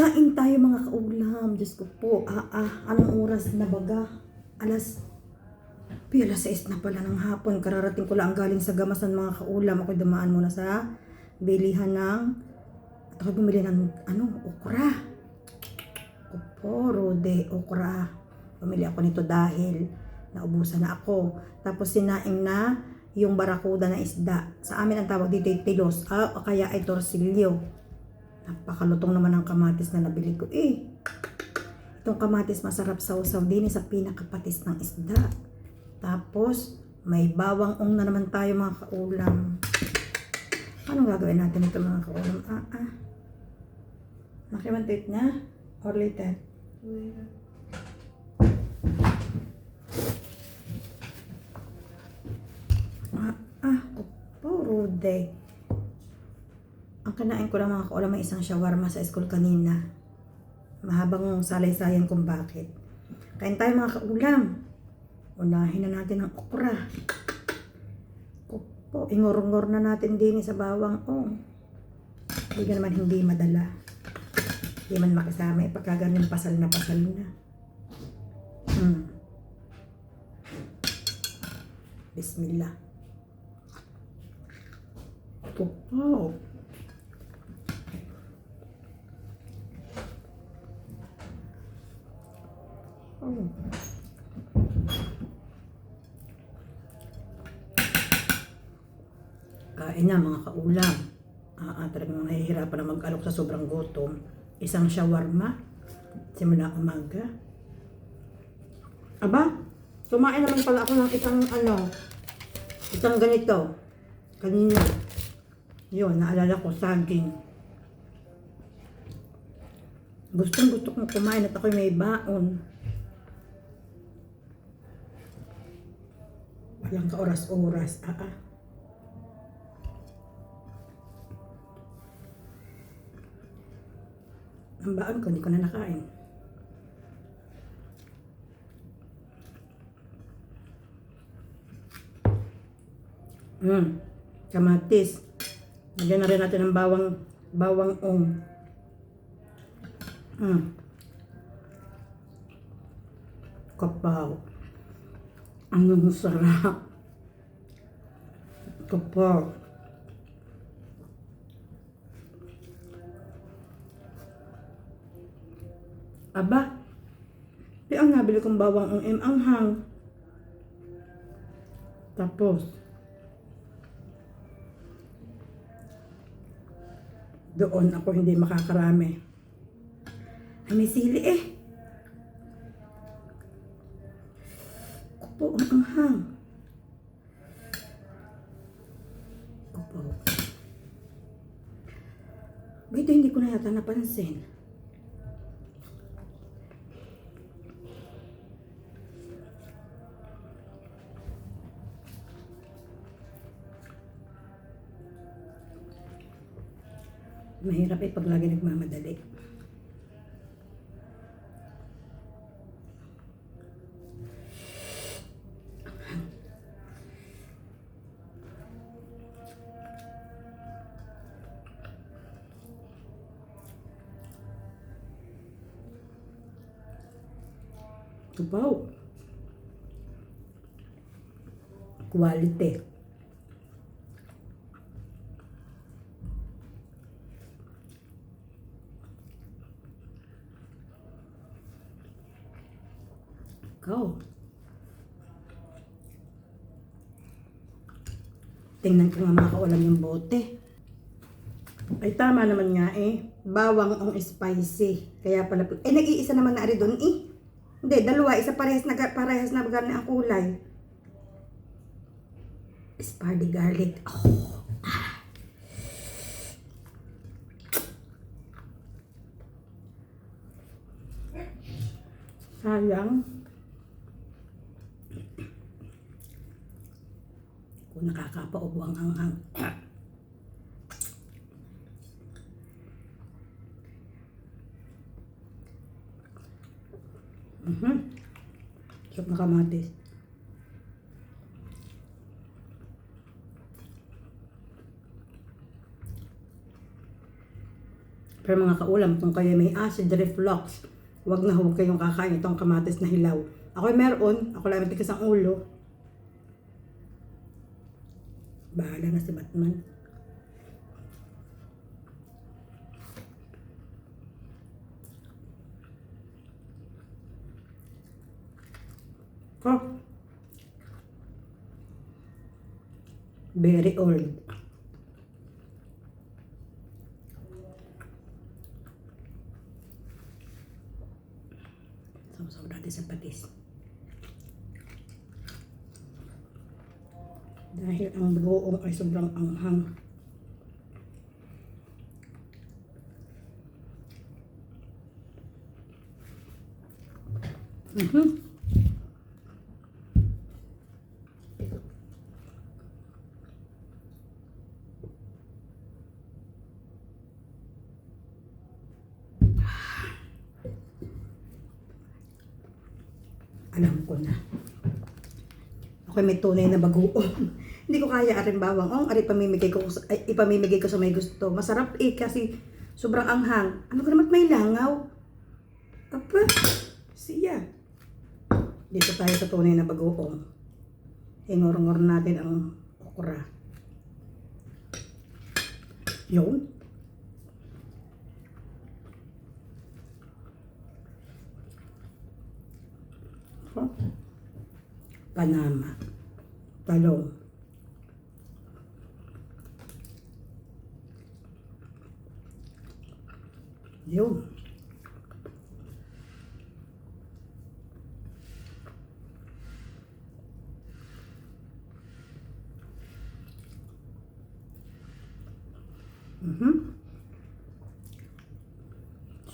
Kain tayo mga kaulam. Diyos ko po. Anong oras na baga? Alas 6 na pala ng hapon. Kararating ko lang galing sa gamasan mga kaulam. Ako dumaan muna sa bilihan ng at ako bumili ng okra. Opo, rode, okra. Bumili ako nito dahil naubusan na ako. Tapos sinaing na yung barakuda na isda. Sa amin ang tawag dito ay tilos. O kaya ay torsilyo. Napakalutong naman ang kamatis na nabili ko. Itong kamatis masarap sausaw din sa pinakapatis ng isda. Tapos, may bawang na naman tayo mga kaulam. Anong gagawin natin ito mga kaulam? Nakimantit na? Or later? Puro day. Ang kinain ko lang mga kaulam may isang shawarma sa school kanina. Mahabang salay-sayan kung bakit. Kain tayo mga kaulam. Unahin na natin ang okra. Opo, ingor-ngor na natin din sa bawang. Hindi ka naman hindi madala. Hindi man makasama. Pagkaganin pasal na. Bismillah. Opo. Kain na mga kaulam. Talagang nahihirapan na mag-alok sa sobrang gutom. Isang shawarma. Simula umaga. Kumain naman pala ako ng isang ganito. Kanina. Yun, naalala ko saging. Gusto kong kumain at ako'y may baon. Walang ka-oras-oras. Ang baon ko, hindi ko na nakain. Kamatis. Lagyan na rin natin ng bawang. Kapaw. Ang sarap. Kapaw. Ang nabili kong bawang anghang. Tapos, doon ako hindi makakarami. Ay, may sili Opo, ang anghang. Opo. Ito hindi ko na yata napansin. Mahirap pag lagi nagmamadali. Wow. Quality. Tingnan ko nga mga kaulam yung bote. Ay tama naman nga bawang ang spicy. Kaya pala nag-iisa naman na doon Hindi, dalawa, isa parehas na garni ang kulay. Spicy garlic. Sayang. Kung nakakapaubo ang anghang. Sarap na kamatis. Pero mga kaulam, kung kayo may acid reflux, huwag na huwag kayong kakain itong kamatis na hilaw. Ako meron, ako lang matigas ang ulo. Bahala na si Batman. Oh. Very old. So natin sa patis. Dahil ang buong ay sobrang anghang. Alam ko na. Ako may tunay na bagoong. Hindi ko kaya aring bawang. Ari ipamimigay ko sa may gusto. Masarap kasi sobrang anghang. Ano ka naman may langaw? Apa? Siya. Dito tayo sa tunay na bagoong. Ingor-ngor natin ang okra. Yun. Panama. Talong. Yun.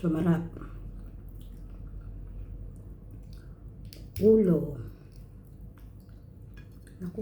Sumarap. Ulo. Naku.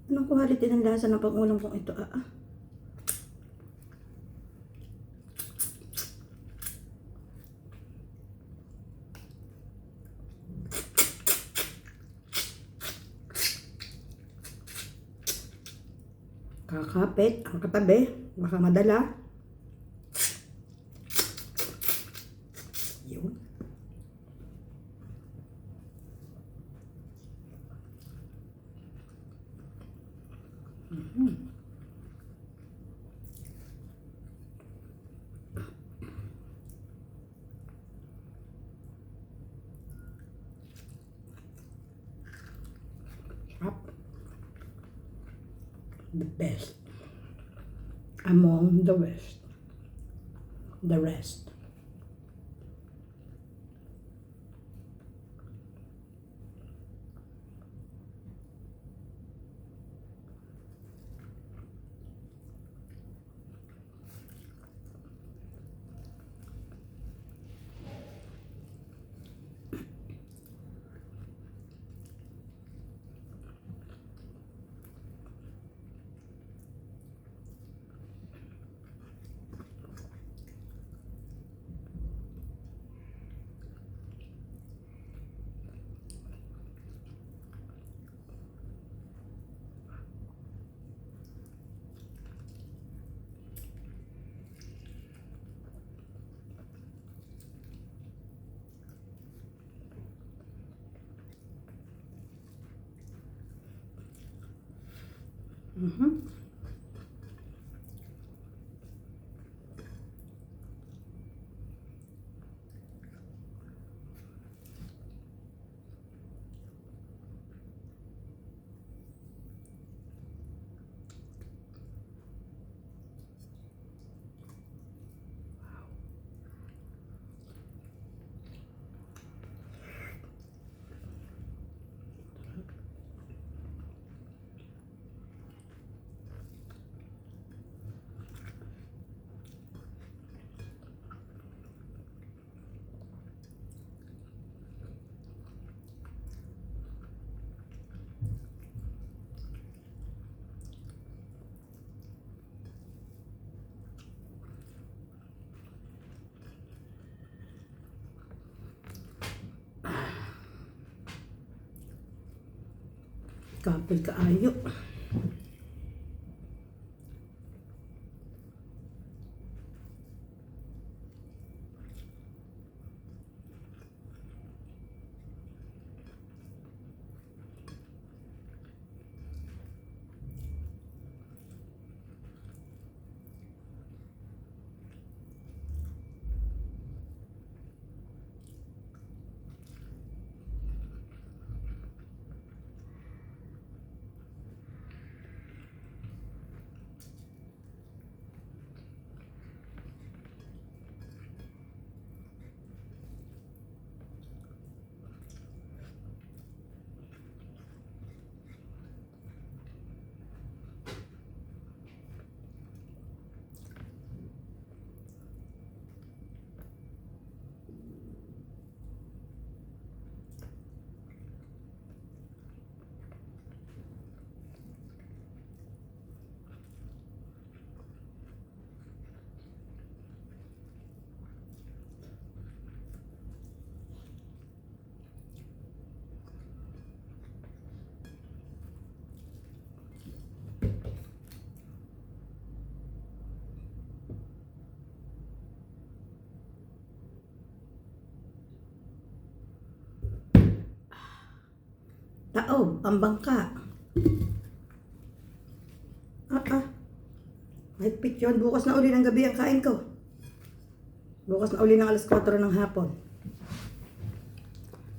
Anong quality ng lasa ng pang-ulam kong ito? Kakapit ang katabi. Baka madala. Yun. The best among the rest. Kapil kaayo. Taob, ang bangka. Mahigpit yun. Bukas na uli ng gabi ang kain ko. Bukas na uli ng alas 4 ng hapon.